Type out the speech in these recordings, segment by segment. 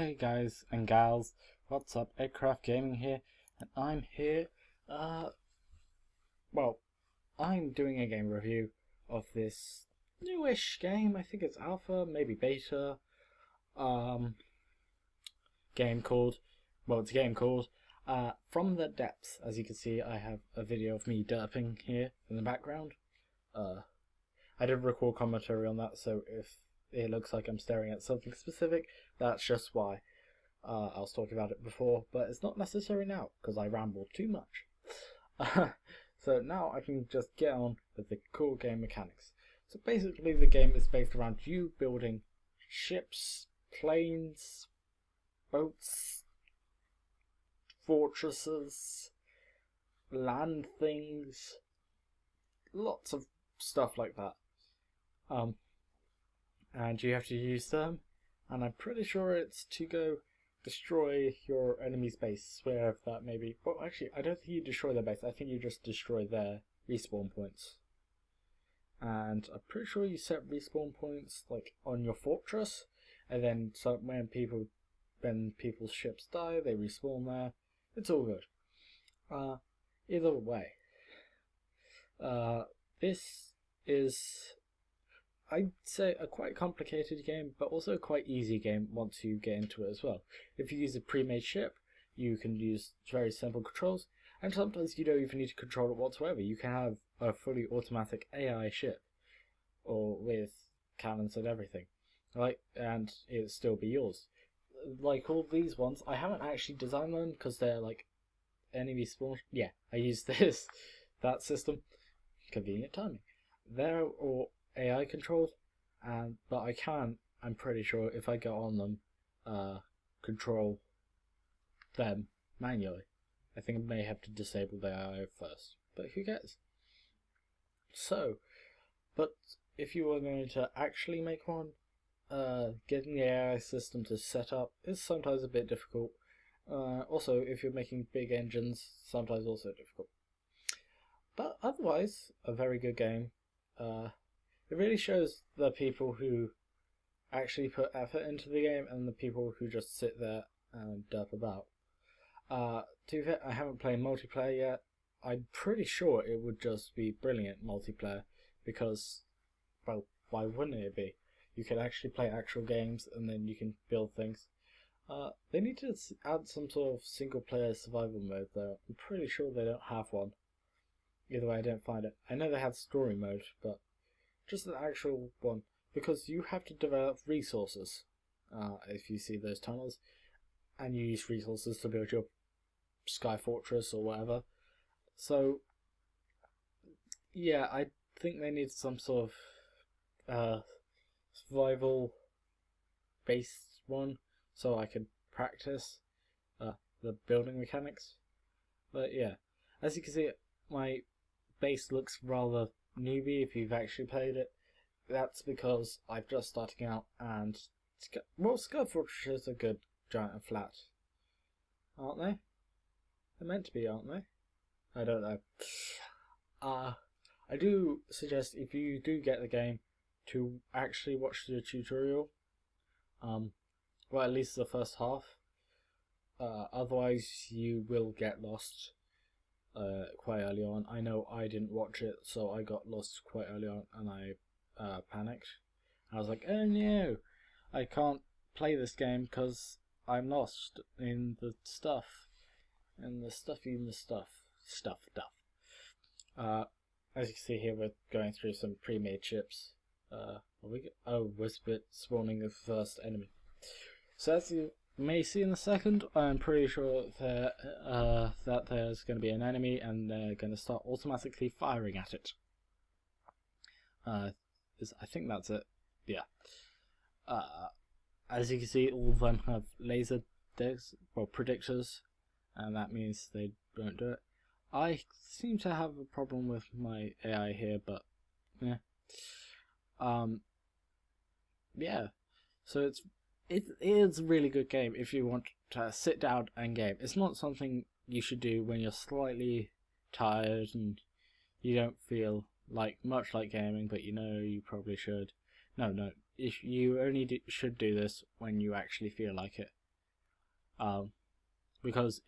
Hey guys and gals, what's up? Eddcraft Gaming here, and I'm here, I'm doing a game review of this newish game. I think it's alpha, maybe beta, game called, it's a game called, From the Depths. As you can see, I have a video of me derping here in the background. I did record commentary on that, so if it looks like I'm staring at something specific, that's just why. I was talking about it before, but it's not necessary now because I rambled too much. So now I can just get on with the cool game mechanics. So basically the game is based around you building ships, planes, boats, fortresses, land things, lots of stuff like that. And you have to use them, and I'm pretty sure it's to go destroy your enemy's base, wherever that may be. Well, actually, I don't think you destroy their base, I think you just destroy their respawn points. And I'm pretty sure you set respawn points like on your fortress, and then so when people's ships die, they respawn there. It's all good. Either way, this is, I'd say, a quite complicated game, but also a quite easy game once you get into it as well. If you use a pre-made ship, you can use very simple controls, and sometimes you don't even need to control it whatsoever. You can have a fully automatic AI ship, or with cannons and everything, and it'll still be yours. Like all these ones, I haven't actually designed them because they're like enemy spawn. Yeah, I use that system. Convenient timing. They're all AI controlled, but I'm pretty sure if I go on them, control them manually. I think I may have to disable the AI first, but who cares? So, but if you were going to actually make one, getting the AI system to set up is sometimes a bit difficult. Also, if you're making big engines, sometimes also difficult. But otherwise, a very good game. It really shows the people who actually put effort into the game and the people who just sit there and derp about. To be fair, I haven't played multiplayer yet. I'm pretty sure it would just be brilliant multiplayer because, well, why wouldn't it be? You can actually play actual games and then you can build things. They need to add some sort of single player survival mode though. I'm pretty sure they don't have one. Either way, I don't find it. I know they have story mode, but just an actual one, because you have to develop resources if you see those tunnels, and you use resources to build your sky fortress or whatever. So yeah, I think they need some sort of survival based one so I can practice the building mechanics. But yeah, as you can see, my base looks rather newbie if you've actually played it. That's because I'm just starting out, and sky fortresses are good, giant and flat, aren't they? They're meant to be, aren't they? I don't know. I do suggest, if you do get the game, to actually watch the tutorial. Well, at least the first half. Otherwise you will get lost quite early on. I know I didn't watch it, so I got lost quite early on, and I panicked. I was like, oh no, I can't play this game because I'm lost in the stuff, stuff. As you can see here, we're going through some pre-made ships. We're spawning the first enemy. So as you may see in a second, I'm pretty sure that there's going to be an enemy, and they're going to start automatically firing at it. I think that's it. Yeah. As you can see, all of them have laser predictors, and that means they won't do it. I seem to have a problem with my AI here, but yeah. Yeah. So it is a really good game if you want to sit down and game. It's not something you should do when you're slightly tired and you don't feel much like gaming, but you know you probably should. No, you only should do this when you actually feel like it. because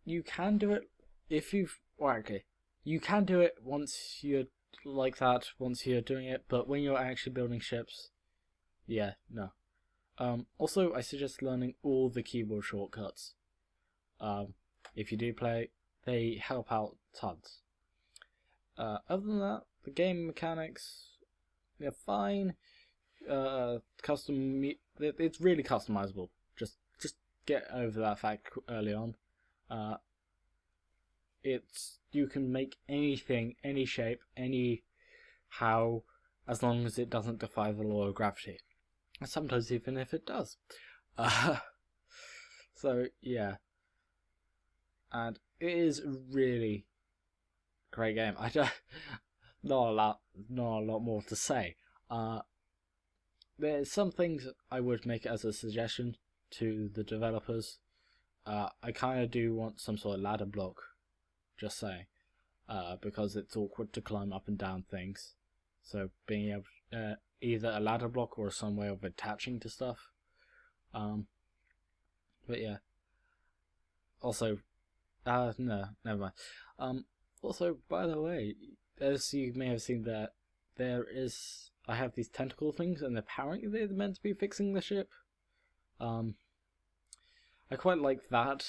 you can do it if you've you can do it once you're like that, once you're doing it, but when you're actually building ships, yeah, no. Also, I suggest learning all the keyboard shortcuts. If you do play, they help out tons. Other than that, the game mechanics, they're fine. It's really customizable. Just get over that fact early on. You can make anything, any shape, any how, as long as it doesn't defy the law of gravity. And sometimes even if it does. So yeah, and it is a really great game. I don't not a lot more to say. There's some things I would make as a suggestion to the developers. I kind of do want some sort of ladder block, just saying, because it's awkward to climb up and down things. So being able either a ladder block or some way of attaching to stuff. But yeah. Also, no, never mind. Also, by the way, as you may have seen, that I have these tentacle things, and apparently they're meant to be fixing the ship. I quite like that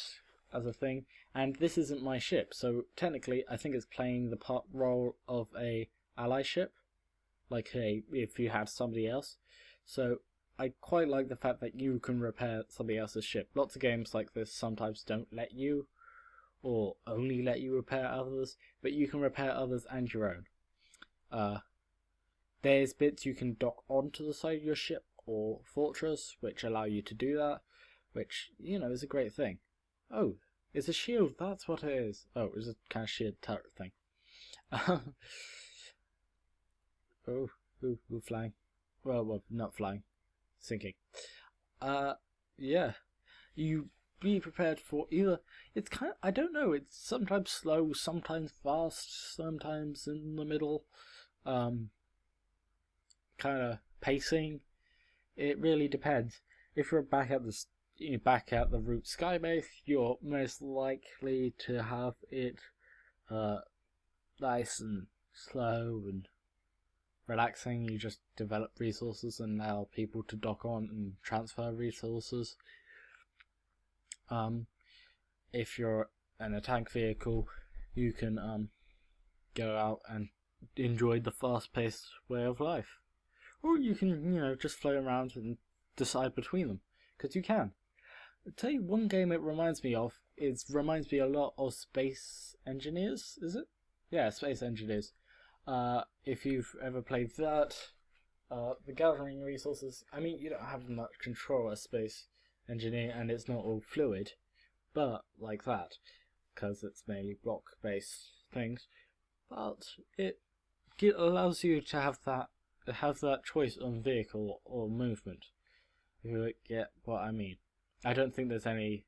as a thing, and this isn't my ship, so technically I think it's playing the role of a ally ship, like if you had somebody else. So I quite like the fact that you can repair somebody else's ship. Lots of games like this sometimes don't let you, or only let you repair others, but you can repair others and your own. There's bits you can dock onto the side of your ship or fortress, which allow you to do that, which, is a great thing. Oh, it's a shield, that's what it is. Oh, it's a kind of shield turret thing. Oh, flying. Well, not flying. Sinking. Yeah. You be prepared for either. It's kind of, I don't know, it's sometimes slow, sometimes fast, sometimes in the middle. Kind of pacing. It really depends. If you're back at the root skybase, you're most likely to have it nice and slow and relaxing. You just develop resources and allow people to dock on and transfer resources. If you're in a tank vehicle, you can go out and enjoy the fast-paced way of life. Or you can, just float around and decide between them, because you can. I'll tell you one game it reminds me of. It reminds me a lot of Space Engineers, is it? Yeah, Space Engineers. If you've ever played that, the gathering resources, you don't have much control as Space Engineer, and it's not all fluid, but like that, because it's mainly block-based things. But it allows you to have that choice on vehicle or movement. If you get what I mean. I don't think there's any.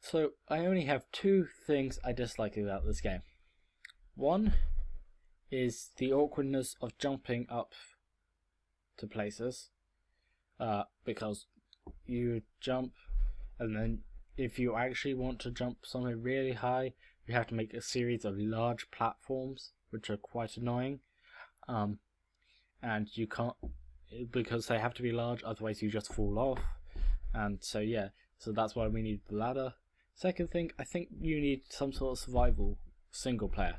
So I only have two things I dislike about this game. One is the awkwardness of jumping up to places, because you jump, and then if you actually want to jump somewhere really high, you have to make a series of large platforms, which are quite annoying. And you can't, because they have to be large, otherwise you just fall off. And so that's why we need the ladder. Second thing, I think you need some sort of survival single player.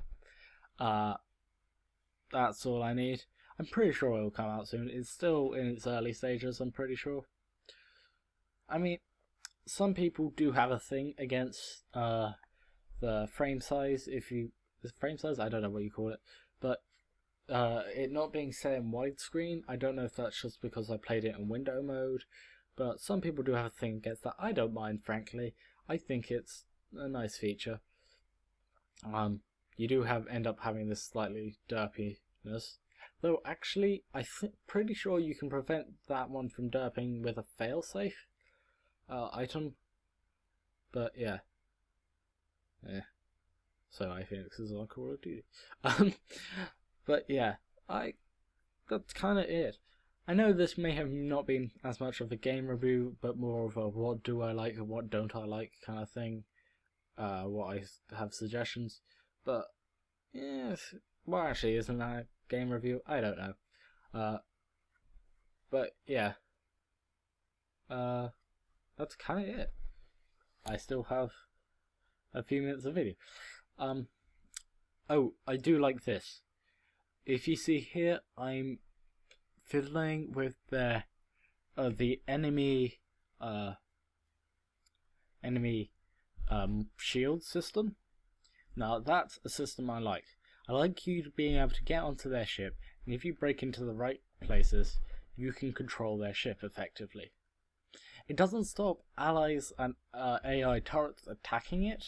That's all I need. I'm pretty sure it will come out soon. It's still in its early stages, I'm pretty sure. Some people do have a thing against the frame size. Frame size, I don't know what you call it, but it not being set in widescreen. I don't know if that's just because I played it in window mode, but some people do have a thing against that. I don't mind, frankly. I think it's a nice feature. You do end up having this slightly derpiness, though actually pretty sure you can prevent that one from derping with a failsafe item. But yeah. So I think this is on Call of Duty. But yeah, that's kind of it. I know this may have not been as much of a game review, but more of a what do I like and what don't I like kind of thing. What I have suggestions, but yes, well, actually, isn't that a game review? I don't know. But yeah, that's kind of it. I still have a few minutes of video. Oh, I do like this. If you see here, I'm fiddling with the enemy shield system. Now that's a system I like. I like you being able to get onto their ship, and if you break into the right places, you can control their ship effectively. It doesn't stop allies and AI turrets attacking it.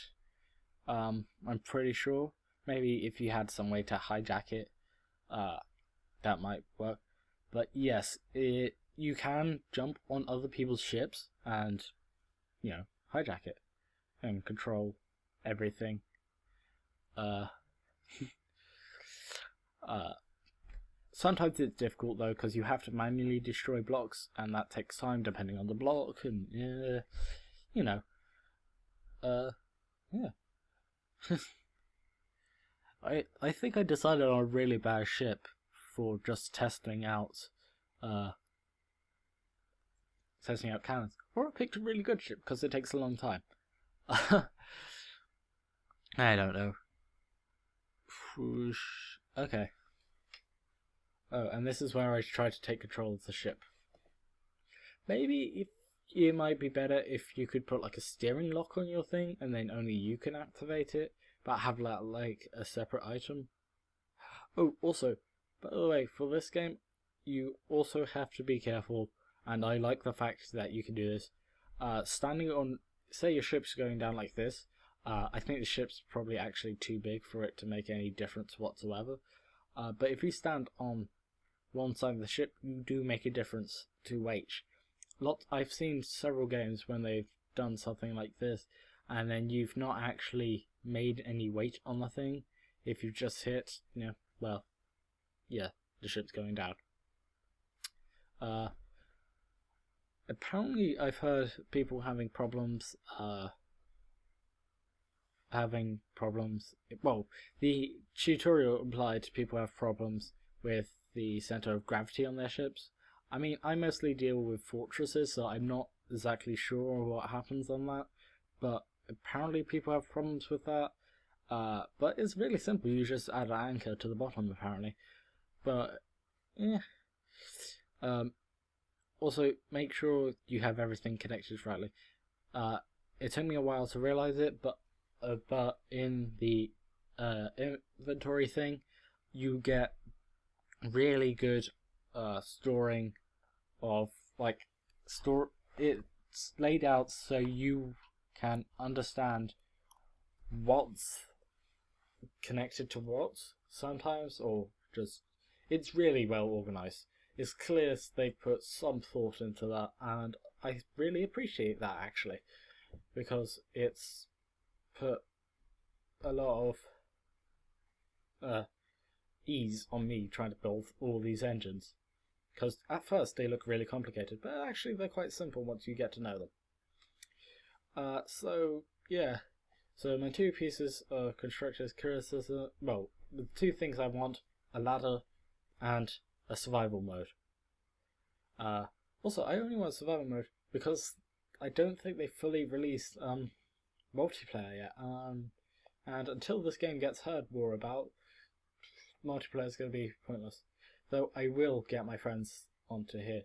I'm pretty sure. Maybe if you had some way to hijack it, that might work. But yes, you can jump on other people's ships and, hijack it and control everything. Sometimes it's difficult though, because you have to manually destroy blocks, and that takes time depending on the block, and yeah. I think I decided on a really bad ship for just testing out cannons, or I picked a really good ship because it takes a long time. I don't know. Okay. Oh, and this is where I try to take control of the ship. Maybe it might be better if you could put like a steering lock on your thing, and then only you can activate it, but have like a separate item. Oh, also, by the way, for this game, you also have to be careful, and I like the fact that you can do this. Standing on, say your ship's going down like this, I think the ship's probably actually too big for it to make any difference whatsoever. But if you stand on one side of the ship, you do make a difference to weight. I've seen several games when they've done something like this, and then you've not actually made any weight on the thing. If you've just hit, the ship's going down. Apparently, I've heard people having problems. Well, the tutorial implied people have problems with the center of gravity on their ships. I mean, I mostly deal with fortresses, so I'm not exactly sure what happens on that, but apparently people have problems with that. But it's really simple. You just add an anchor to the bottom, apparently. But yeah. Also, make sure you have everything connected rightly. It took me a while to realize it, but in the inventory thing, you get really good storing of it's laid out so you can understand what's connected to what sometimes, or just it's really well organized. It's clear they put some thought into that, and I really appreciate that actually, because it's put a lot of ease on me trying to build all these engines, because at first they look really complicated, but actually they're quite simple once you get to know them. So yeah, so my two pieces of constructive criticism, well, the two things I want: a ladder and a survival mode. Also, I only want survival mode because I don't think they fully released multiplayer yet. And until this game gets heard more about, multiplayer is going to be pointless. Though I will get my friends onto here.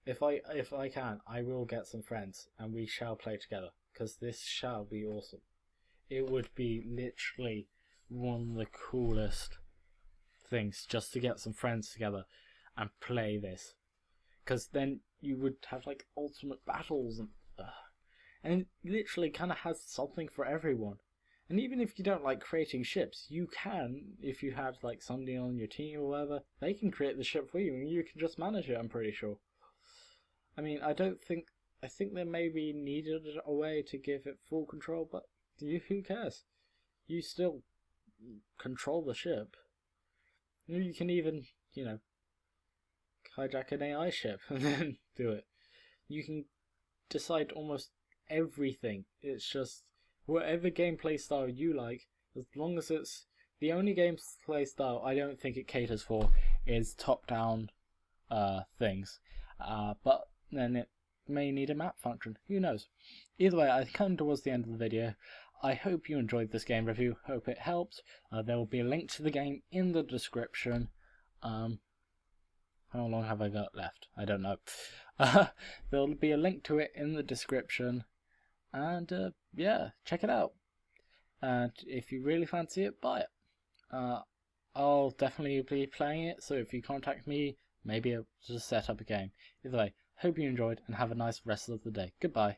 If I can, I will get some friends and we shall play together, because this shall be awesome. It would be literally one of the coolest things just to get some friends together and play this, because then you would have like ultimate battles and it literally kind of has something for everyone. And even if you don't like creating ships, you can, if you have like somebody on your team or whatever, they can create the ship for you and you can just manage it, I'm pretty sure. I mean, I think there may be needed a way to give it full control, but who cares? You still control the ship. You can even, hijack an AI ship and then do it. You can decide almost everything. It's just whatever gameplay style you like, as long as it's the only gameplay style I don't think it caters for is top-down things. But then it may need a map function. Who knows? Either way, I've come towards the end of the video. I hope you enjoyed this game review. Hope it helped. There will be a link to the game in the description. How long have I got left? I don't know. There'll be a link to it in the description. And yeah, check it out. And if you really fancy it, buy it. I'll definitely be playing it, so if you contact me, maybe I'll just set up a game. Either way, hope you enjoyed and have a nice rest of the day. Goodbye.